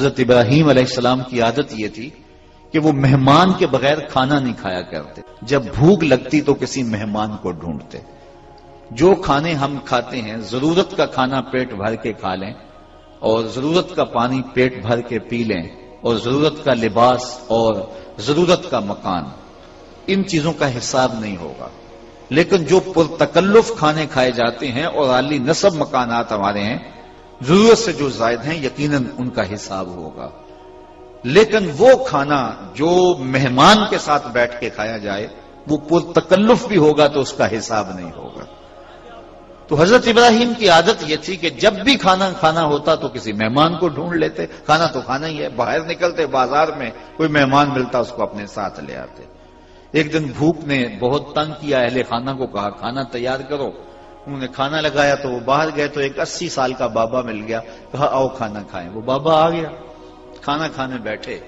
حضرت ابراہیم علیہ السلام کی عادت یہ تھی کہ وہ مہمان کے بغیر کھانا نہیں کھایا کرتے. جب بھوک لگتی تو کسی مہمان کو ڈھونڈتے. جو کھانے ہم کھاتے ہیں ضرورت کا کھانا پیٹ بھر کے کھا لیں اور ضرورت کا پانی پیٹ بھر کے پی لیں اور ضرورت کا لباس اور ضرورت کا مکان، ان چیزوں کا حساب نہیں ہوگا. لیکن جو پرتکلف کھانے کھائے جاتے ہیں اور عالی نصب مکانات ہمارے ہیں، ضرورت سے جو زائد ہیں، یقیناً ان کا حساب ہوگا. لیکن وہ کھانا جو مہمان کے ساتھ بیٹھ کے کھایا جائے وہ پرتکلف بھی ہوگا تو اس کا حساب نہیں ہوگا. تو حضرت ابراہیم کی عادت یہ تھی کہ جب بھی کھانا ہوتا تو کسی مہمان کو ڈھونڈ لیتے. کھانا تو کھانا ہی ہے، باہر نکلتے بازار میں کوئی مہمان ملتا اس کو اپنے ساتھ لے آتے. ایک دن بھوک نے بہت تنگ کیا، اہل خانہ کو کہا کھانا تیار کرو. انہوں نے کھانا لگایا تو وہ باہر گئے تو ایک 80 سال کا بابا مل گیا، کہا آؤ کھانا کھائیں. وہ بابا آ گیا، کھانا کھانے بیٹھے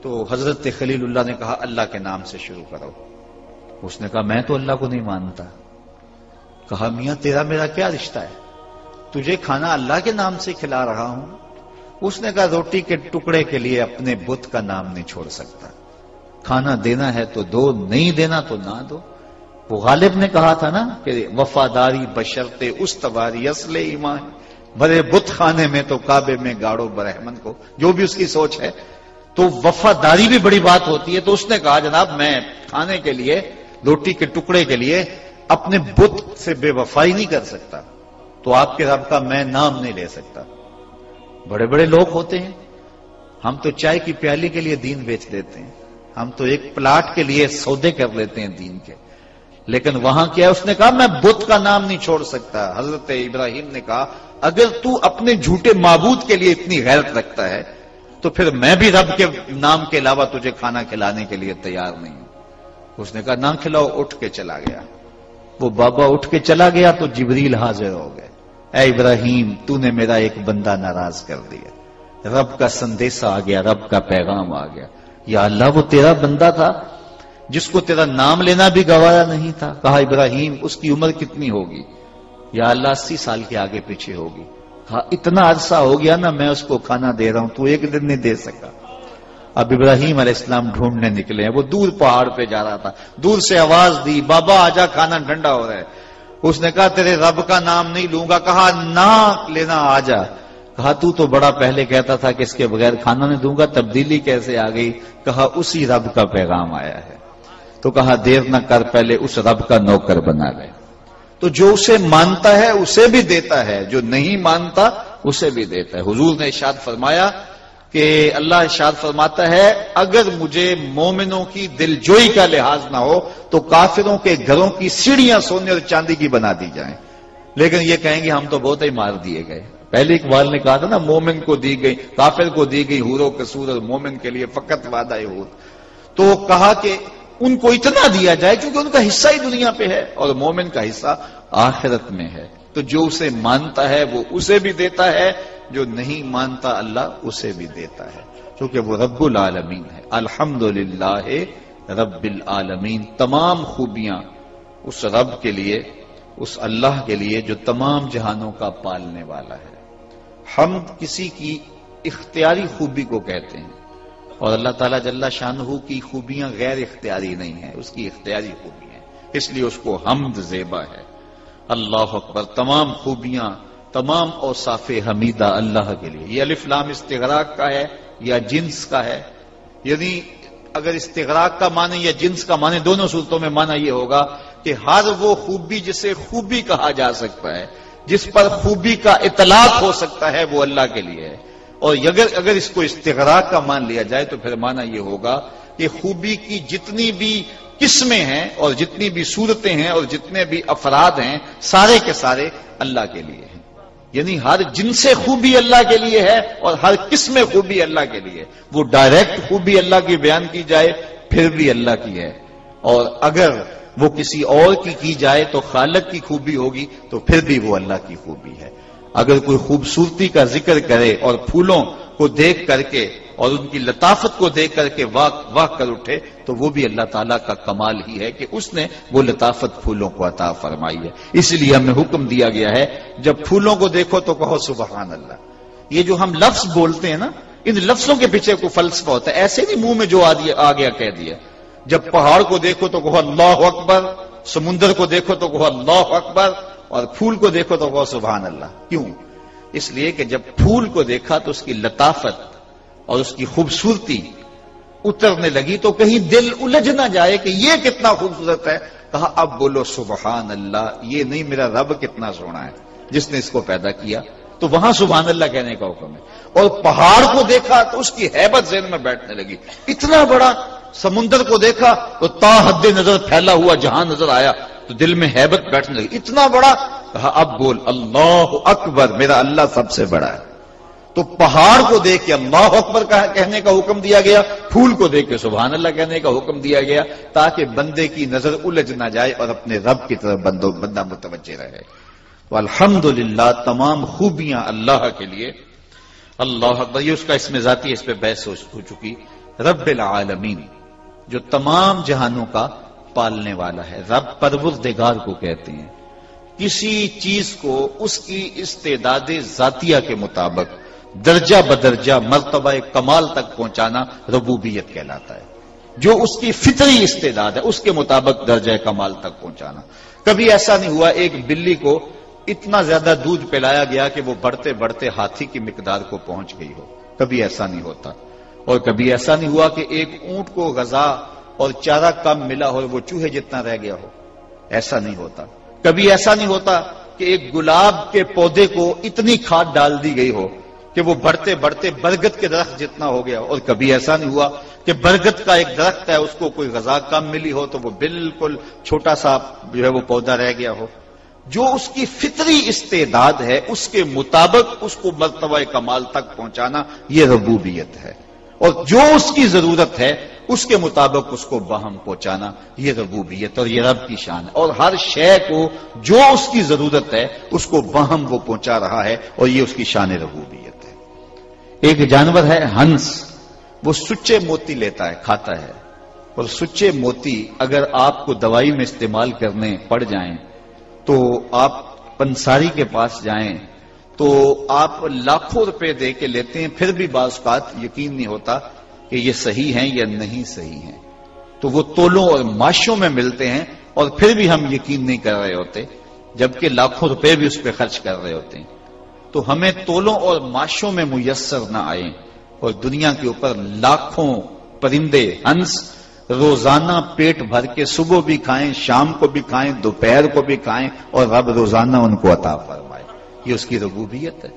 تو حضرت خلیل اللہ نے کہا اللہ کے نام سے شروع کرو. اس نے کہا میں تو اللہ کو نہیں مانتا. کہا میاں تیرا میرا کیا رشتہ ہے، تجھے کھانا اللہ کے نام سے کھلا رہا ہوں. اس نے کہا روٹی کے ٹکڑے کے لیے اپنے بت کا نام نہیں چھوڑ سکتا. کھانا دینا ہے تو دو، نہیں دینا تو نہ دو. وہ غالب نے کہا تھا نا کہ وفاداری بشرط استواری اصل ایمان، بڑے بت خانے میں تو کعبے میں گاڑو برہمن کو. جو بھی اس کی سوچ ہے تو وفاداری بھی بڑی بات ہوتی ہے. تو اس نے کہا جناب میں کھانے کے لیے، روٹی کے ٹکڑے کے لیے اپنے بت سے بے وفائی نہیں کر سکتا، تو آپ کے رب کا میں نام نہیں لے سکتا. بڑے بڑے لوگ ہوتے ہیں، ہم تو چائے کی پیالی کے لیے دین بیچ دیتے ہیں، ہم تو ایک پلاٹ کے لیے سودے کر لیتے ہیں دین کے. لیکن وہاں کیا اس نے کہا میں بت کا نام نہیں چھوڑ سکتا. حضرت ابراہیم نے کہا اگر تو اپنے جھوٹے معبود کے لیے اتنی غیرت رکھتا ہے تو پھر میں بھی رب کے نام کے علاوہ تجھے کھانا کھلانے کے لیے تیار نہیں ہوں. اس نے کہا نہ کھلاؤ، اٹھ کے چلا گیا. وہ بابا اٹھ کے چلا گیا تو جبریل حاضر ہو گئے. اے ابراہیم تو نے میرا ایک بندہ ناراض کر دیا. رب کا سندیسہ آ گیا، رب کا پیغام آ گیا. یا اللہ وہ تیرا بندہ تھا جس کو تیرا نام لینا بھی گوارا نہیں تھا. کہا ابراہیم اس کی عمر کتنی ہوگی؟ یا اللہ 80 سال کے آگے پیچھے ہوگی. کہا اتنا عرصہ ہو گیا نا میں اس کو کھانا دے رہا ہوں، تو ایک دن نہیں دے سکا. اب ابراہیم علیہ السلام ڈھونڈنے نکلے ہیں. وہ دور پہاڑ پہ جا رہا تھا، دور سے آواز دی بابا آجا کھانا ٹھنڈا ہو رہا ہے. اس نے کہا تیرے رب کا نام نہیں لوں گا. کہا نہ لینا آجا. کہا تو بڑا پہلے کہتا تھا کہ اس کے بغیر کھانا نہیں دوں گا، تبدیلی کیسے آ گئی؟ کہا اسی رب کا پیغام آیا ہے. تو کہا دیر نہ کر، پہلے اس رب کا نوکر بنا لے. تو جو اسے مانتا ہے اسے بھی دیتا ہے، جو نہیں مانتا اسے بھی دیتا ہے. حضور نے ارشاد فرمایا کہ اللہ ارشاد فرماتا ہے اگر مجھے مومنوں کی دلجوئی کا لحاظ نہ ہو تو کافروں کے گھروں کی سیڑھیاں سونے اور چاندی کی بنا دی جائیں. لیکن یہ کہیں گے ہم تو بہت ہی مار دیے گئے. پہلے اقبال نے کہا تھا نا مومن کو دی گئی، کافر کو دی گئی حور و قصور، اور مومن کے لیے فقط وعدہ حور. تو کہا کہ ان کو اتنا دیا جائے کیونکہ ان کا حصہ ہی دنیا پہ ہے اور مومن کا حصہ آخرت میں ہے. تو جو اسے مانتا ہے وہ اسے بھی دیتا ہے، جو نہیں مانتا اللہ اسے بھی دیتا ہے، کیونکہ وہ رب العالمین ہے. الحمدللہ رب العالمین. تمام خوبیاں اس رب کے لیے، اس اللہ کے لیے جو تمام جہانوں کا پالنے والا ہے. حمد کسی کی اختیاری خوبی کو کہتے ہیں اور اللہ تعالیٰ جل شانہ کی خوبیاں غیر اختیاری نہیں ہیں، اس کی اختیاری خوبی ہیں، اس لیے اس کو حمد زیبا ہے. اللہ اکبر. تمام خوبیاں، تمام اوصاف حمیدہ اللہ کے لیے. یہ الف لام استغراق کا ہے یا جنس کا ہے؟ یعنی اگر استغراق کا معنی یا جنس کا معنی، دونوں صورتوں میں معنی یہ ہوگا کہ ہر وہ خوبی جسے خوبی کہا جا سکتا ہے، جس پر خوبی کا اطلاق ہو سکتا ہے، وہ اللہ کے لیے ہے. اور اگر اس کو استغراق کا مان لیا جائے تو پھر معنی یہ ہوگا کہ خوبی کی جتنی بھی قسمیں ہیں اور جتنی بھی صورتیں ہیں اور جتنے بھی افراد ہیں، سارے کے سارے اللہ کے لیے ہیں. یعنی ہر جنس خوبی اللہ کے لیے ہے اور ہر قسم خوبی اللہ کے لیے. وہ ڈائریکٹ خوبی اللہ کی بیان کی جائے پھر بھی اللہ کی ہے، اور اگر وہ کسی اور کی جائے تو خالق کی خوبی ہوگی تو پھر بھی وہ اللہ کی خوبی ہے. اگر کوئی خوبصورتی کا ذکر کرے اور پھولوں کو دیکھ کر کے اور ان کی لطافت کو دیکھ کر کے واہ کر اٹھے تو وہ بھی اللہ تعالیٰ کا کمال ہی ہے کہ اس نے وہ لطافت پھولوں کو عطا فرمائی ہے. اس لیے ہمیں حکم دیا گیا ہے جب پھولوں کو دیکھو تو کہو سبحان اللہ. یہ جو ہم لفظ بولتے ہیں نا، ان لفظوں کے پیچھے کوئی فلسفہ ہوتا ہے، ایسے نہیں منہ میں جو آ گیا کہہ دیا. جب پہاڑ کو دیکھو تو کہو اللہ اکبر، سمندر کو دیکھو تو کہو اللہ اکبر، اور پھول کو دیکھو تو کہو سبحان اللہ. کیوں؟ اس لیے کہ جب پھول کو دیکھا تو اس کی لطافت اور اس کی خوبصورتی اترنے لگی تو کہیں دل الجھ نہ جائے کہ یہ کتنا خوبصورت ہے. کہا اب بولو سبحان اللہ، یہ نہیں میرا رب کتنا سونا ہے جس نے اس کو پیدا کیا. تو وہاں سبحان اللہ کہنے کا حکم ہے. اور پہاڑ کو دیکھا تو اس کی ہیبت ذہن میں بیٹھنے لگی. اتنا بڑا سمندر کو دیکھا تو تا حد نظر پھیلا ہوا جہاں نظر آیا تو دل میں ہیبت بیٹھنے لگی. اتنا بڑا. کہا اب بول اللہ اکبر، میرا اللہ سب سے بڑا ہے. تو پہاڑ کو دیکھ کے اللہ اکبر کہنے کا حکم دیا گیا، پھول کو دیکھ کے سبحان اللہ کہنے کا حکم دیا گیا، تاکہ بندے کی نظر الجھ نہ جائے اور اپنے رب کی طرف بندہ متوجہ رہے. تو الحمدللہ تمام خوبیاں اللہ کے لیے. اللہ اکبر، یہ اس کا اس میں ذاتی، اس پہ بحث ہو چکی. رب العالمین، جو تمام جہانوں کا پالنے والا ہے. رب پروردگار کو کہتے ہیں. کسی چیز کو اس کی استعداد ذاتیہ کے مطابق درجہ بدرجہ مرتبہ کمال تک پہنچانا ربوبیت کہلاتا ہے. جو اس کی فطری استعداد ہے اس کے مطابق درجہ کمال تک پہنچانا. کبھی ایسا نہیں ہوا ایک بلی کو اتنا زیادہ دودھ پلایا گیا کہ وہ بڑھتے بڑھتے ہاتھی کی مقدار کو پہنچ گئی ہو. کبھی ایسا نہیں ہوتا. اور کبھی ایسا نہیں ہوا کہ ایک اونٹ کو غذا اور چارہ کم ملا ہو وہ چوہے جتنا رہ گیا ہو. ایسا نہیں ہوتا. کبھی ایسا نہیں ہوتا کہ ایک گلاب کے پودے کو اتنی کھاد ڈال دی گئی ہو کہ وہ بڑھتے بڑھتے برگد کے درخت جتنا ہو گیا. اور کبھی ایسا نہیں ہوا کہ برگد کا ایک درخت ہے اس کو کوئی غذا کم ملی ہو تو وہ بالکل چھوٹا سا جو ہے وہ پودا رہ گیا ہو. جو اس کی فطری استعداد ہے اس کے مطابق اس کو مرتبہ کمال تک پہنچانا یہ ربوبیت ہے. اور جو اس کی ضرورت ہے اس کے مطابق اس کو باہم پہنچانا یہ ربوبیت اور یہ رب کی شان ہے. اور ہر شے کو جو اس کی ضرورت ہے اس کو باہم وہ پہنچا رہا ہے اور یہ اس کی شان ربوبیت ہے. ایک جانور ہے ہنس، وہ سچے موتی لیتا ہے کھاتا ہے. اور سچے موتی اگر آپ کو دوائی میں استعمال کرنے پڑ جائیں تو آپ پنساری کے پاس جائیں تو آپ لاکھوں روپے دے کے لیتے ہیں، پھر بھی بعض اوقات یقین نہیں ہوتا کہ یہ صحیح ہیں یا نہیں صحیح ہیں. تو وہ تولوں اور ماشوں میں ملتے ہیں اور پھر بھی ہم یقین نہیں کر رہے ہوتے جبکہ لاکھوں روپے بھی اس پہ خرچ کر رہے ہوتے ہیں. تو ہمیں تولوں اور ماشوں میں میسر نہ آئیں اور دنیا کے اوپر لاکھوں پرندے ہنس روزانہ پیٹ بھر کے صبح بھی کھائیں، شام کو بھی کھائیں، دوپہر کو بھی کھائیں اور رب روزانہ ان کو عطا فرمائے. یہ اس کی ربوبیت ہے.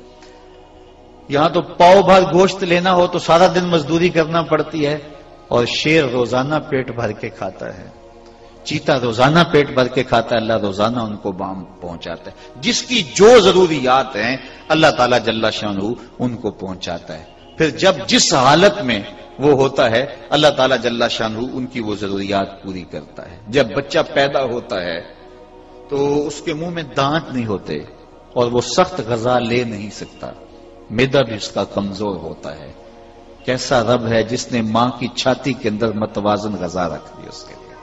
یہاں تو پاؤ بھر گوشت لینا ہو تو سارا دن مزدوری کرنا پڑتی ہے اور شیر روزانہ پیٹ بھر کے کھاتا ہے، چیتا روزانہ پیٹ بھر کے کھاتا ہے، اللہ روزانہ ان کو بام پہنچاتا ہے. جس کی جو ضروریات ہیں اللہ تعالیٰ جل شانہ ان کو پہنچاتا ہے. پھر جب جس حالت میں وہ ہوتا ہے اللہ تعالیٰ جل شانہ ان کی وہ ضروریات پوری کرتا ہے. جب بچہ پیدا ہوتا ہے تو اس کے منہ میں دانت نہیں ہوتے اور وہ سخت غذا لے نہیں سکتا، معدہ بھی اس کا کمزور ہوتا ہے. کیسا رب ہے جس نے ماں کی چھاتی کے اندر متوازن غذا رکھ دی اس کے لیے.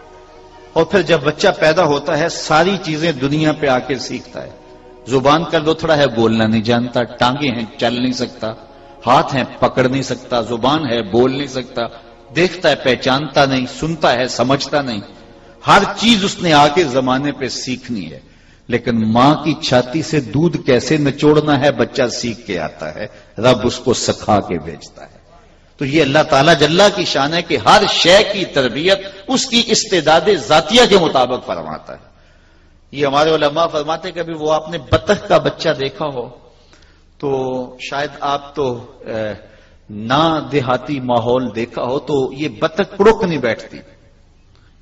اور پھر جب بچہ پیدا ہوتا ہے ساری چیزیں دنیا پہ آ کے سیکھتا ہے. زبان کا لوتھڑا ہے، بولنا نہیں جانتا، ٹانگیں ہیں چل نہیں سکتا، ہاتھ ہیں پکڑ نہیں سکتا، زبان ہے بول نہیں سکتا، دیکھتا ہے پہچانتا نہیں، سنتا ہے سمجھتا نہیں. ہر چیز اس نے آ کے زمانے پہ سیکھنی ہے. لیکن ماں کی چھاتی سے دودھ کیسے نچوڑنا ہے بچہ سیکھ کے آتا ہے، رب اس کو سکھا کے بھیجتا ہے. تو یہ اللہ تعالیٰ جل کی شان ہے کہ ہر شے کی تربیت اس کی استعداد ذاتیہ کے مطابق فرماتا ہے. یہ ہمارے علماء فرماتے کہ ابھی وہ آپ نے بطخ کا بچہ دیکھا ہو تو شاید آپ تو نہ دیہاتی ماحول دیکھا ہو تو یہ بطخ پڑک نہیں بیٹھتی.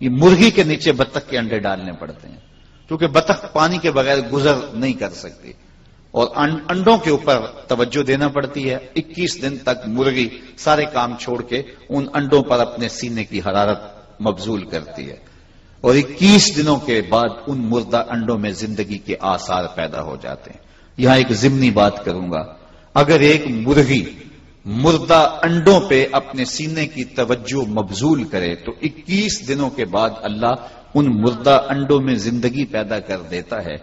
یہ مرغی کے نیچے بطخ کے انڈے ڈالنے پڑتے ہیں کیونکہ بطخ پانی کے بغیر گزر نہیں کر سکتی اور انڈوں کے اوپر توجہ دینا پڑتی ہے. 21 دن تک مرغی سارے کام چھوڑ کے ان انڈوں پر اپنے سینے کی حرارت مبذول کرتی ہے اور 21 دنوں کے بعد ان مردہ انڈوں میں زندگی کے آثار پیدا ہو جاتے ہیں. یہاں ایک ضمنی بات کروں گا، اگر ایک مرغی مردہ انڈوں پہ اپنے سینے کی توجہ مبذول کرے تو 21 دنوں کے بعد اللہ ان مردہ انڈوں میں زندگی پیدا کر دیتا ہے